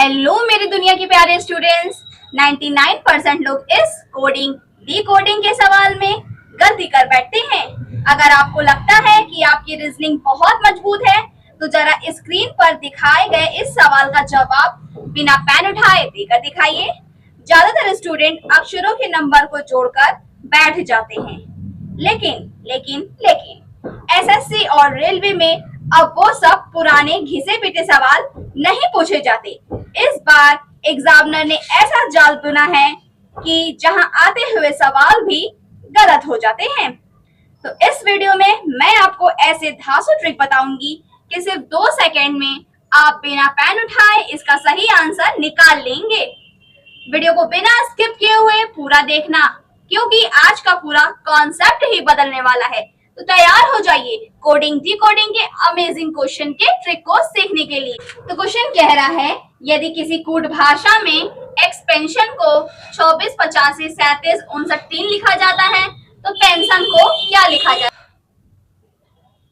Hello मेरी दुनिया के प्यारे स्टूडेंट्स। 99% लोग इस कोडिंग डिकोडिंग के सवाल में गलती कर बैठते हैं। अगर आपको लगता है कि आपकी रीजनिंग बहुत मजबूत है तो जरा स्क्रीन पर दिखाए गए इस सवाल का जवाब बिना पेन उठाए देकर दिखाइए। ज्यादातर स्टूडेंट अक्षरों के नंबर को जोड़कर बैठ जाते हैं, लेकिन लेकिन लेकिन एसएससी और रेलवे में अब वो सब पुराने घिसे पिटे सवाल नहीं पूछे जाते। इस बार एग्जामिनर ने ऐसा जाल बुना है कि जहां आते हुए सवाल भी गलत हो जाते हैं। तो इस वीडियो में मैं आपको ऐसे धांसू ट्रिक बताऊंगी कि सिर्फ 2 सेकंड में आप बिना पेन उठाए इसका सही आंसर निकाल लेंगे। वीडियो को बिना स्किप किए हुए पूरा देखना, क्योंकि आज का पूरा कॉन्सेप्ट ही बदलने वाला है। तो तैयार हो जाइए कोडिंग डिकोडिंग के अमेजिंग क्वेश्चन के ट्रिक को सीखने के लिए। तो क्वेश्चन कह रहा है, यदि किसी कूट भाषा में एक्सपेंशन को 24, 85, 37, 59, 3 लिखा जाता है तो पेंशन को क्या लिखा जाता है?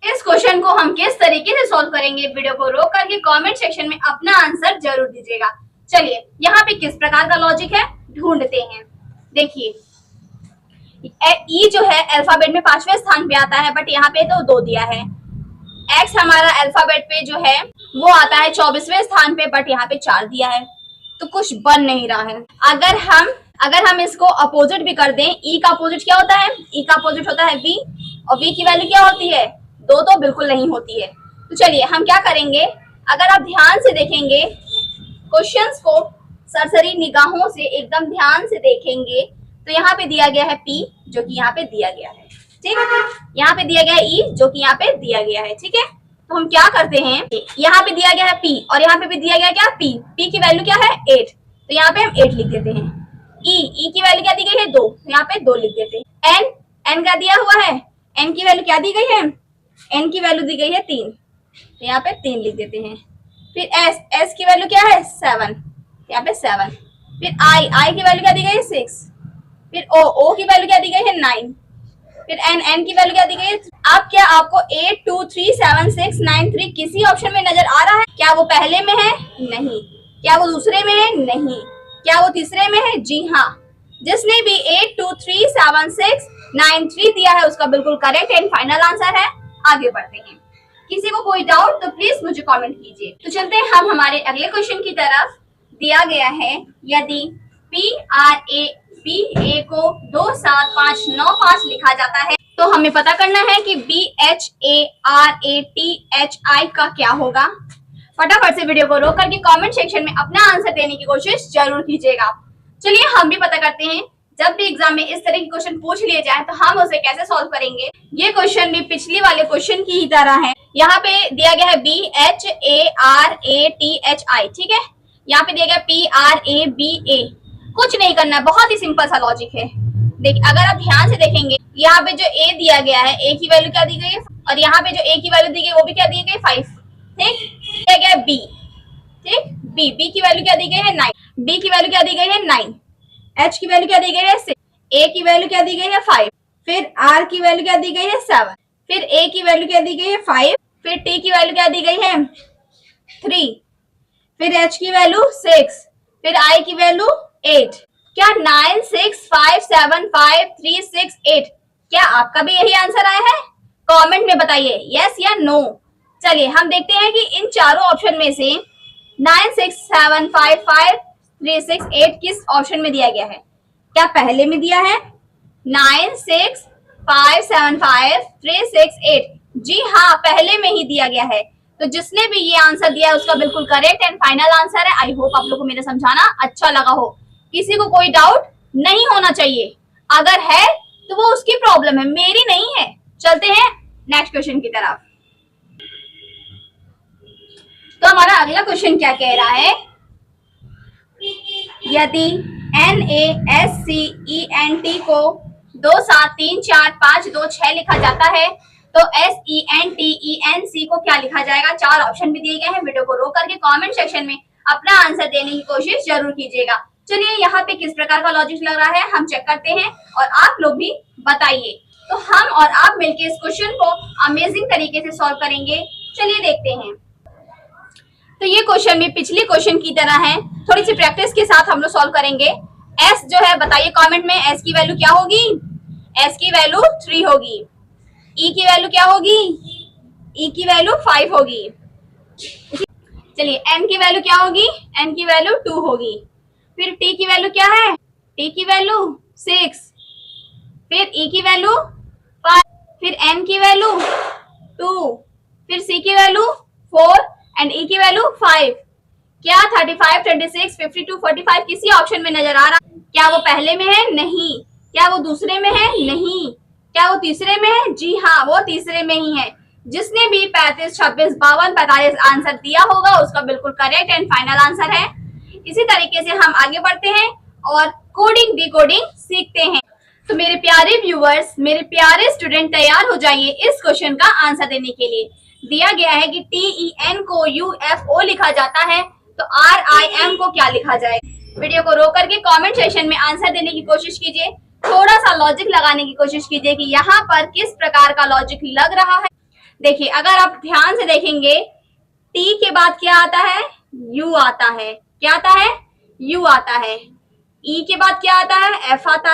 इस क्वेश्चन को हम किस तरीके से सॉल्व करेंगे, वीडियो को रोक करके कमेंट सेक्शन में अपना आंसर जरूर दीजिएगा। चलिए यहाँ पे किस प्रकार का लॉजिक है ढूंढते हैं। देखिए ई जो है अल्फाबेट में 5वें स्थान पे आता है, बट यहाँ पे तो 2 दिया है। एक्स हमारा अल्फाबेट पे जो है वो आता है 24वें स्थान पे, बट यहाँ पे 4 दिया है, तो कुछ बन नहीं रहा है। अगर हम इसको अपोजिट भी कर दें, ई का अपोजिट क्या होता है? ई का अपोजिट होता है वी, और वी की वैल्यू क्या होती है? 2 तो बिल्कुल नहीं होती है। तो चलिए हम क्या करेंगे, अगर आप ध्यान से देखेंगे क्वेश्चंस को, सरसरी निगाहों से एकदम ध्यान से देखेंगे तो यहाँ पे दिया गया है P जो कि यहाँ पे दिया गया है, ठीक है। यहाँ पे दिया गया है E जो कि यहाँ पे दिया गया है, ठीक है। तो हम क्या करते हैं, यहाँ पे दिया गया है P और यहाँ पे भी दिया गया क्या P। P की वैल्यू क्या है 8, तो यहाँ पे हम 8 लिख देते हैं। E की वैल्यू क्या दी गई है 2, तो यहाँ पे 2 लिख देते हैं। N का दिया हुआ है, N की वैल्यू क्या दी गई है? N की वैल्यू दी गई है 3, तो यहाँ पे 3 लिख देते हैं। फिर S की वैल्यू क्या है 7, यहाँ पे 7। फिर I की वैल्यू क्या दी गई है 6। फिर O की वैल्यू क्या दी गई है 9। फिर N की वैल्यू क्या दी गई है। अब क्या आपको 8, 2, 3, 7, 6, 9, 3 किसी ऑप्शन में नजर आ रहा है? क्या वो पहले में है? नहीं। क्या वो दूसरे में है? नहीं। क्या वो तीसरे में है? जी हाँ। जिसने भी 8, 2, 3, 7, 6, 9, 3 दिया है उसका बिल्कुल करेक्ट एंड फाइनल आंसर है। आगे बढ़ते हैं। किसी को कोई डाउट तो प्लीज मुझे कमेंट कीजिए। तो चलते हैं हम हमारे अगले क्वेश्चन की तरफ। दिया गया है, यदि PRA को 27595 लिखा जाता है तो हमें पता करना है कि BHARATHI का क्या होगा। फटाफट से वीडियो को रोक करके कमेंट सेक्शन में अपना आंसर देने की कोशिश जरूर कीजिएगा। चलिए हम भी पता करते हैं, जब भी एग्जाम में इस तरह के क्वेश्चन पूछ लिए जाए तो हम उसे कैसे सॉल्व करेंगे। ये क्वेश्चन भी पिछली वाले क्वेश्चन की ही तरह है। यहाँ पे दिया गया है BHARATHI, ठीक है। यहाँ पे दिया गया PRABA। कुछ नहीं करना, बहुत ही सिंपल सा लॉजिक है। देखिए अगर आप ध्यान से देखेंगे, यहाँ पे जो A दिया गया है, A की वैल्यू क्या दी गई है, और यहाँ पे जो A की वैल्यू दी गई वो भी क्या दी गई 5, ठीक। दिया गया B, ठीक। B की वैल्यू क्या दी गई है 9, B की वैल्यू क्या दी गई है 9, H की वैल्यू क्या दी गई है 6, A की वैल्यू क्या दी गई है 5, फिर R की वैल्यू क्या दी गई है 7, फिर A की वैल्यू क्या दी गई है 5, फिर T की वैल्यू क्या दी गई है 3, फिर H की वैल्यू 6, फिर I की वैल्यू 8। क्या 9, 6, 5, 7, 5, 3, 6, 8 क्या आपका भी यही आंसर आया है? कमेंट में बताइए यस या नो। चलिए हम देखते हैं कि इन चारों ऑप्शन में से 9, 6, 7, 5, 5, 3, 6, 8 किस ऑप्शन में दिया गया है। क्या पहले में दिया है 9, 6, 5, 7, 5, 3, 6, 8? जी हाँ, पहले में ही दिया गया है। तो जिसने भी ये आंसर दिया है उसका बिल्कुल करेक्ट एंड फाइनल आंसर है। आई होप आप लोगों को मेरा समझाना अच्छा लगा हो। किसी को कोई डाउट नहीं होना चाहिए, अगर है तो वो उसकी प्रॉब्लम है, मेरी नहीं है। चलते हैं नेक्स्ट क्वेश्चन की तरफ। तो हमारा अगला क्वेश्चन क्या कह रहा है, यदि NASCENT को 2, 7, 3, 4, 5, 2, 6 लिखा जाता है तो SENTENC को क्या लिखा जाएगा। 4 ऑप्शन भी दिए गए हैं। वीडियो को रोक करके कमेंट सेक्शन में अपना आंसर देने की कोशिश जरूर कीजिएगा। चलिए यहाँ पे किस प्रकार का लॉजिक लग रहा है हम चेक करते हैं और आप लोग भी बताइए। तो हम और आप मिलकर इस क्वेश्चन को अमेजिंग तरीके से सॉल्व करेंगे। चलिए देखते हैं। तो ये क्वेश्चन भी पिछले क्वेश्चन की तरह है, थोड़ी सी प्रैक्टिस के साथ हम लोग सॉल्व करेंगे। एस जो है बताइए कमेंट में, एस की वैल्यू क्या होगी? एस की वैल्यू 3 होगी। ई की वैल्यू क्या होगी? ई की वैल्यू 5 होगी। चलिए एन की वैल्यू क्या होगी? एन की वैल्यू 2 होगी। फिर टी की वैल्यू क्या है? टी की वैल्यू 6। फिर ई की वैल्यू 5। फिर एन की वैल्यू 2। फिर सी की वैल्यू 4 एंड ई की वैल्यू 5। क्या 35, 26, 52, 45 किसी ऑप्शन में नजर आ रहा? क्या वो पहले में है? नहीं। क्या वो दूसरे में है? नहीं। क्या वो तीसरे में है? जी हाँ, वो तीसरे में ही है। जिसने भी 35, 26, 52, 45 आंसर दिया होगा उसका बिल्कुल करेक्ट एंड फाइनल आंसर है। इसी तरीके से हम आगे बढ़ते हैं और कोडिंग डिकोडिंग सीखते हैं। तो मेरे प्यारे व्यूअर्स, मेरे प्यारे स्टूडेंट, तैयार हो जाइए इस क्वेश्चन का आंसर देने के लिए। दिया गया है कि TEN को UFO लिखा जाता है, तो RIM को क्या लिखा जाए? वीडियो को रोक करके कमेंट सेक्शन में आंसर देने की कोशिश कीजिए। थोड़ा सा लॉजिक लगाने की कोशिश कीजिए कि यहाँ पर किस प्रकार का लॉजिक लग रहा है। देखिए, अगर आप ध्यान से देखेंगे, T के बाद क्या आता है? U आता है। क्या आता है? U आता है। E के बाद क्या आता है? F आता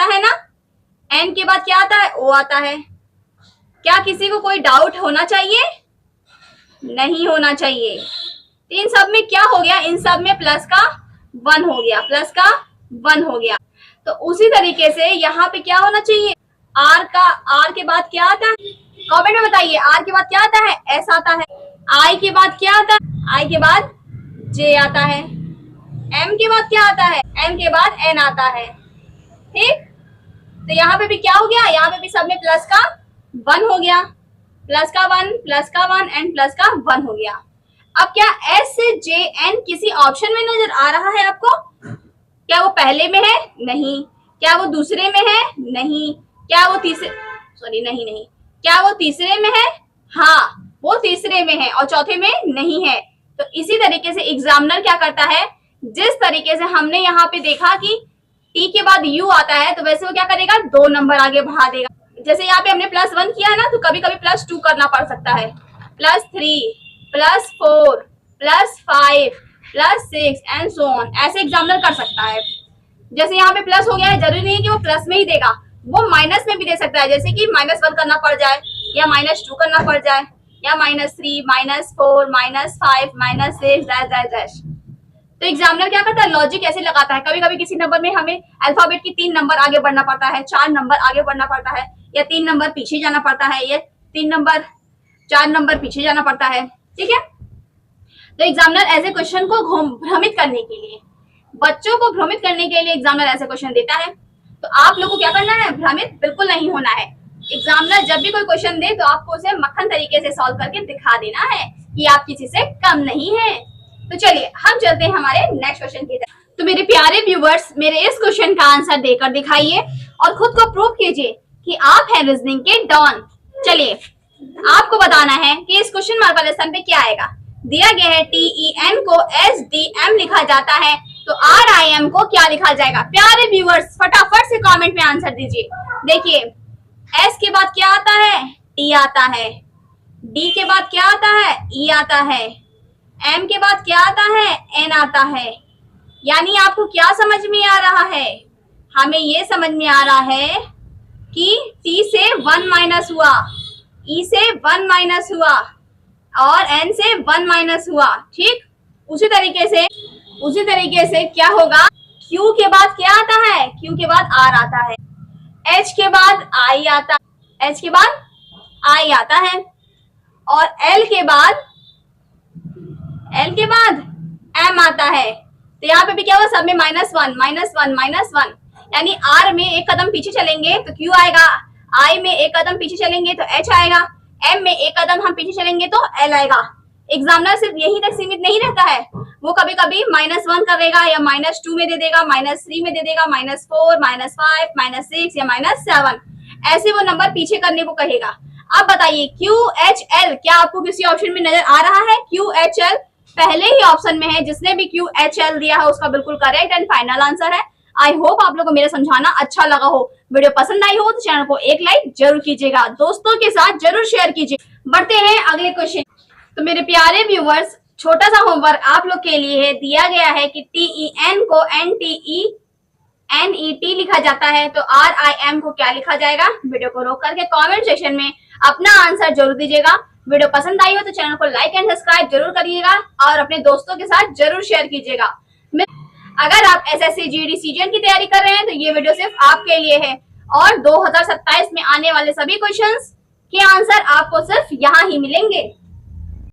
है ना? N के बाद क्या आता है? O आता है। क्या किसी को कोई डाउट होना चाहिए? नहीं होना चाहिए। तो इन सब में क्या हो गया? इन सब में प्लस का 1 हो गया, प्लस का 1 हो गया। तो उसी तरीके से यहाँ पे क्या होना चाहिए? R के बाद क्या आता है? कमेंट में बताइए। R के बाद क्या आता है? S आता है। I के बाद क्या आता है? I के बाद J आता है। M के बाद क्या आता है? M के बाद N आता है। ठीक, तो यहाँ पे भी क्या हो गया? यहाँ पे भी सब में प्लस का 1 हो गया, प्लस का 1, प्लस का 1 एंड प्लस का 1 हो गया। अब क्या S से J N किसी ऑप्शन में नजर आ रहा है आपको? क्या वो पहले में है? नहीं। क्या वो दूसरे में है? नहीं। क्या वो तीसरे, सॉरी नहीं। क्या वो तीसरे में है? हाँ, वो तीसरे में है और चौथे में नहीं है। तो इसी तरीके से एग्जामिनर क्या करता है, जिस तरीके से हमने यहाँ पे देखा कि T के बाद U आता है, तो वैसे वो क्या करेगा? 2 नंबर आगे बढ़ा देगा। जैसे यहाँ पे हमने +1 किया ना, तो कभी कभी +2 करना पड़ सकता है, +3, +4, +5, +6 एंड सो ऑन। ऐसे एग्जामिनर कर सकता है। जैसे यहाँ पे प्लस हो गया है, जरूरी नहीं कि वो प्लस में ही देगा, वो माइनस में भी दे सकता है। जैसे कि -1 करना पड़ जाए, या -2 करना पड़ जाए, या -3, -4, -5, -6 तो एग्जामिनर क्या करता है? लॉजिक ऐसे लगाता है। कभी कभी किसी नंबर में हमें अल्फाबेट की 3 नंबर आगे बढ़ना पड़ता है, 4 नंबर आगे बढ़ना पड़ता है, या 3 नंबर पीछे जाना पड़ता है, या 4 नंबर पीछे जाना पड़ता है। ठीक है, तो एग्जामिनर ऐसे क्वेश्चन को भ्रमित करने के लिए, बच्चों को भ्रमित करने के लिए एग्जामिनर ऐसे क्वेश्चन देता है। तो आप लोग को क्या करना है? भ्रमित बिल्कुल नहीं होना है। एग्जामिनर जब भी कोई क्वेश्चन दे तो आपको उसे मक्खन तरीके से सॉल्व करके दिखा देना है कि आप किसी से कम नहीं है। तो चलिए हम चलते हैं हमारे नेक्स्ट क्वेश्चन की तरफ। तो मेरे प्यारे व्यूवर्स, मेरे इस क्वेश्चन का आंसर देकर दिखाइए और खुद को प्रूव कीजिए कि आप हैं रीजनिंग के डॉन। चलिए, आपको बताना है कि इस क्वेश्चन मार्क वाले स्थान पे क्या आएगा। दिया गया है TEN को SDM लिखा जाता है, तो RIM को क्या लिखा जाएगा? प्यारे व्यूअर्स, फटाफट से कमेंट में आंसर दीजिए। देखिए, S के बाद क्या आता है? T आता है। D के बाद क्या आता है? E आता है। M के बाद क्या आता है? N आता है। यानी आपको क्या समझ में आ रहा है? हमें ये समझ में आ रहा है कि T से 1 माइनस हुआ, E से 1 माइनस हुआ और N से 1 माइनस हुआ। ठीक, उसी तरीके से क्या होगा? Q के बाद क्या आता है? Q के बाद R आता है। H के बाद I आता है और L के बाद M आता है। तो यहाँ पे भी क्या होगा? सब में -1, यानी R में एक कदम पीछे चलेंगे तो Q आएगा, I में एक कदम पीछे चलेंगे तो H आएगा, M में एक कदम हम पीछे चलेंगे तो L आएगा। एग्जामिनर सिर्फ यही तक सीमित नहीं रहता है, वो कभी कभी -1 करेगा या -2 में दे देगा, -3 में दे देगा, -4, -5, -6 या -7, ऐसे वो नंबर पीछे करने को कहेगा। अब बताइए QHL क्या आपको किसी ऑप्शन में नजर आ रहा है? QHL पहले ही ऑप्शन में है। जिसने भी QHL दिया है उसका बिल्कुल करेक्ट एंड फाइनल आंसर है। आई होप आप लोगों को मेरा समझाना अच्छा लगा हो। वीडियो पसंद आई हो तो चैनल को एक लाइक जरूर कीजिएगा, दोस्तों के साथ जरूर शेयर कीजिए। बढ़ते हैं अगले क्वेश्चन। तो मेरे प्यारे व्यूवर्स, छोटा सा होमवर्क आप लोग के लिए है, दिया गया है कि TEN को NET लिखा जाता है, तो RIM को क्या लिखा जाएगा। वीडियो को रोक करके कमेंट सेक्शन में अपना आंसर जरूर दीजिएगा। वीडियो पसंद आई हो तो चैनल को लाइक एंड सब्सक्राइब जरूर करिएगा और अपने दोस्तों के साथ जरूर शेयर कीजिएगा। अगर आप SSC GD CGL की तैयारी कर रहे हैं तो ये वीडियो सिर्फ आपके लिए है और 2027 में आने वाले सभी क्वेश्चंस के आंसर आपको सिर्फ यहाँ ही मिलेंगे।